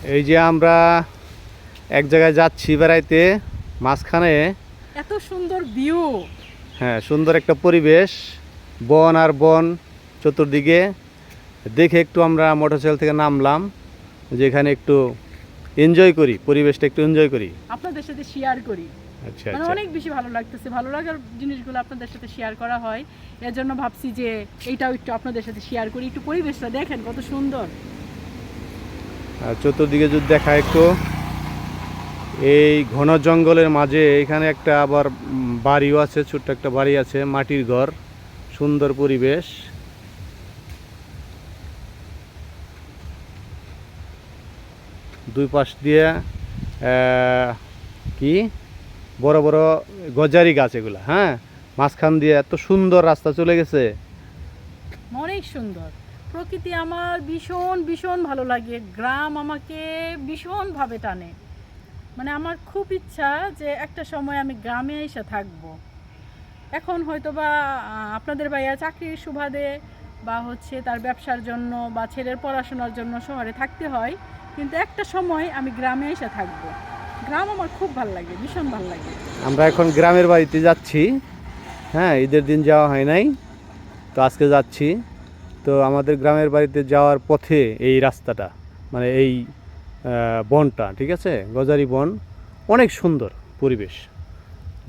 এই যে আমরা এক জায়গায় যাচ্ছি বেড়াইতে, মাঝখানে এত সুন্দর ভিউ। হ্যাঁ, সুন্দর একটা পরিবেশ, বন আর বন চতুর্দিকে। দেখে একটু আমরা মোটরসাইকেল থেকে নামলাম, যে এখানে একটু এনজয় করি, পরিবেশটা একটু এনজয় করি, আপনাদের সাথে শেয়ার করি। আচ্ছা মানে আচ্ছা। অনেক বেশি ভালো লাগতেছে, ভালো লাগার জিনিসগুলো আপনাদের সাথে শেয়ার করা হয়। এর জন্য ভাবছি যে এইটাও একটু আপনাদের সাথে শেয়ার করি। একটু পরিবেশটা দেখেন কত সুন্দর। আর চতুর্দিকে যদি দেখা একটু, এই ঘন জঙ্গলের মাঝে এখানে একটা আবার বাড়িও আছে, ছোট্ট একটা বাড়ি আছে, মাটির ঘর, সুন্দর পরিবেশ। দুই পাশ দিয়ে কি বড় বড় গজারি গাছ এগুলা, হ্যাঁ, মাঝখান দিয়ে এত সুন্দর রাস্তা চলে গেছে। অনেক সুন্দর প্রকৃতি, আমার ভীষণ ভীষণ ভালো লাগে। গ্রাম আমাকে ভীষণভাবে টানে। মানে আমার খুব ইচ্ছা যে একটা সময় আমি গ্রামে এসে থাকবো। এখন হয়তো বা আপনাদের ভাইয়া চাকরির সুবাদে বা হচ্ছে তার ব্যবসার জন্য বা ছেলের পড়াশোনার জন্য শহরে থাকতে হয়, কিন্তু একটা সময় আমি গ্রামে এসে থাকবো। গ্রাম আমার খুব ভালো লাগে, ভীষণ ভালো লাগে। আমরা এখন গ্রামের বাড়িতে যাচ্ছি, হ্যাঁ, ঈদের দিন যাওয়া হয় নাই, তো আজকে যাচ্ছি। তো আমাদের গ্রামের বাড়িতে যাওয়ার পথে এই রাস্তাটা, মানে এই বনটা, ঠিক আছে, গজারি বন, অনেক সুন্দর পরিবেশ।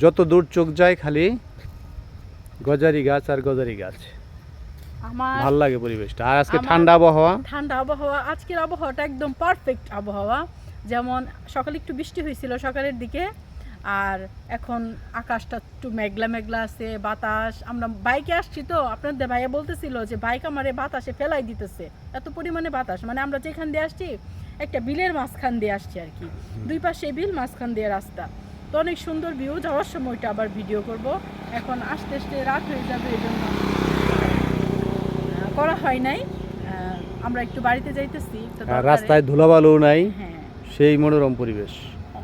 যত দূর চোখ যায় খালি গজারি গাছ আর গজারি গাছ, আমার ভাল লাগে পরিবেশটা। আর আজকে আমার ঠান্ডা আবহাওয়া। ঠান্ডা আবহাওয়া, আজকের আবহাওয়াটা একদম পারফেক্ট আবহাওয়া। যেমন সকালে একটু বৃষ্টি হয়েছিল সকালের দিকে, আর এখন আকাশটা একটু মেঘলা মেঘলা আছে, বাতাস। আমরা বাইকে আসছি, তো আপনাদের ভাইয়া বলতেছিল যে বাইক আমারে বাতাসে ফেলাই দিতেছে, এত পরিমাণে বাতাস। মানে আমরা যেখান দিয়ে আসছি একটা বিলের মাঝখান দিয়ে আসছি আর কি, দুই পাশে বিল, মাঝখান দিয়ে রাস্তা। তো অনেক সুন্দর ভিউ। যাওয়ার সময়টা আবার ভিডিও করব। এখন আস্তে আস্তে রাত হয়ে যাবে, এই জন্য করা হয় নাই। আমরা একটু বাড়িতে যাইতেছি তো আর রাস্তায় ধুলাবালু নাই, হ্যাঁ, সেই মনোরম পরিবেশ।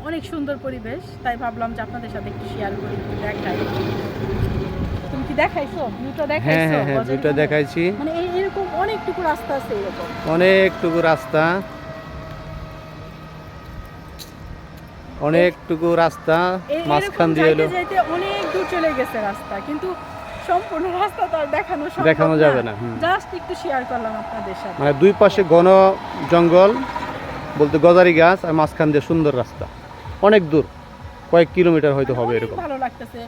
অনেক সুন্দর পরিবেশ। তাই ভাবলাম যে আপনাদের সাথে একটু শেয়ার করি, একটু দেখাই। তুমি কি দেখাইছো ভিউটা? হ্যাঁ দেখাইছো হ্যাঁ হ্যাঁ, ভিউটা দেখাইছি। মানে এরকম অনেকটুকু রাস্তা আছে, এরকম অনেকটুকু রাস্তা, অনেকটুকু রাস্তা মাঝখান দিয়ে এলো। যাইতে অনেক দূর চলে গেছে রাস্তা, কিন্তু সম্পূর্ণ রাস্তা তো আর দেখানো যাবে না। জাস্ট একটু শেয়ার করলাম আপনাদের সাথে। মানে দুই পাশে ঘন জঙ্গল, বলতে গজারি গাছ, আর মাঝখান দিয়ে সুন্দর রাস্তা, অনেক দূর, কয়েক কিলোমিটার হয়তো হবে অনেক এরকম। ভালো লাগতেছে।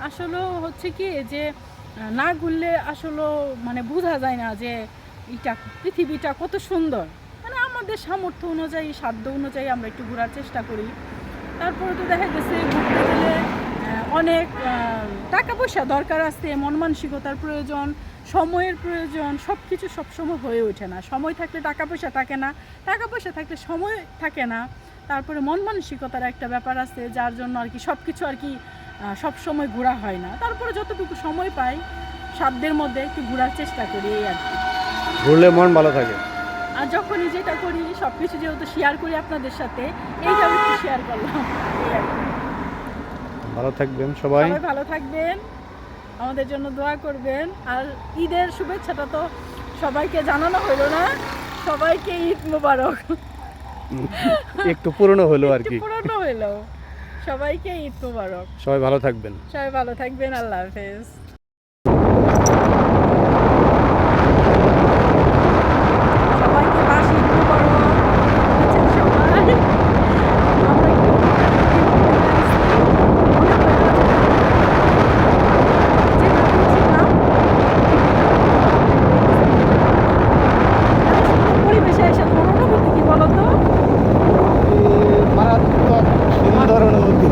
আসলে হচ্ছে কি যে না ঘুরলে আসলে মানে বোঝা যায় না যে এটা পৃথিবীটা কত সুন্দর। মানে আমাদের সামর্থ্য অনুযায়ী, সাধ্য অনুযায়ী আমরা একটু ঘোরার চেষ্টা করি। তারপরে তো দেখা গেছে ঘুরতে গেলে অনেক টাকা পয়সা দরকার আছে, মন মানসিকতার প্রয়োজন, সময়ের প্রয়োজন। সব কিছু সবসময় হয়ে ওঠে না। সময় থাকলে টাকা পয়সা থাকে না, টাকা পয়সা থাকলে সময় থাকে না। তারপরে মন মানসিকতার একটা ব্যাপার আছে, যার জন্য আর কি সব কিছু আর কি সব সময় ঘোরা হয় না। তারপরে যতটুকু সময় পাই সাধ্যের মধ্যে একটু ঘোরার চেষ্টা করি, এই আর কি। ঘুরলে মন ভালো থাকে। আর যখনই যেটা করি সব কিছু যেহেতু শেয়ার করি আপনাদের সাথে, এইটাও একটু শেয়ার করলাম, এই আর কি। ভালো থাকবেন সবাই। সবাই ভালো থাকবেন, আমাদের জন্য দোয়া করবেন। আর ঈদের শুভেচ্ছাটা তো সবাইকে জানানো হলো না। সবাইকে ঈদ মোবারক। একটু পুরনো হলো আর কি, পুরনো হলো। সবাইকে ঈদ মোবারক। সবাই ভালো থাকবেন। সবাই ভালো থাকবেন, আল্লাহ হাফেজ। সবাইকে বাসি ঈদ মোবারক। বুঝছেন সবাই? আমরা একটু পরিবেশে এসে তোমার অনুভূতি কি বলো তো? মারাত্মক সুন্দর অনুভূতি।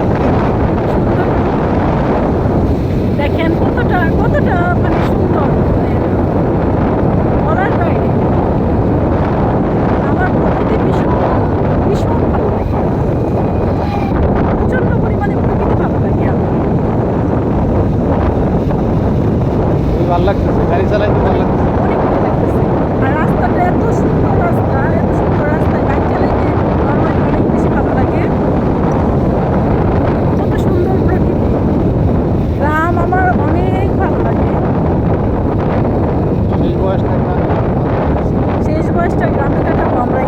দেখেন কতটা কতটা মানে সুন্দর, মানে বলার বাইরে। আমার প্রকৃতি ভীষণ ভীষণ ভালো লাগে, প্রচণ্ড পরিমাণে প্রকৃতি ভালো লাগে আমার। খুবই ভালো লাগতেছে, গাড়ি চালাইতে ভালো লাগতেছে। অনেক ভালো লাগতেছে। আর রাস্তাটা এত সুন্দর রাস্তা, এত সুন্দর রাস্তায় বাইক চালাইতে আমার অনেক বেশি ভালো লাগে। কত সুন্দর প্রকৃতি। গ্রাম আমার অনেক ভালো লাগে। শেষ বয়সটা শেষ বয়সটা গ্রামে কাটাবো আমরা।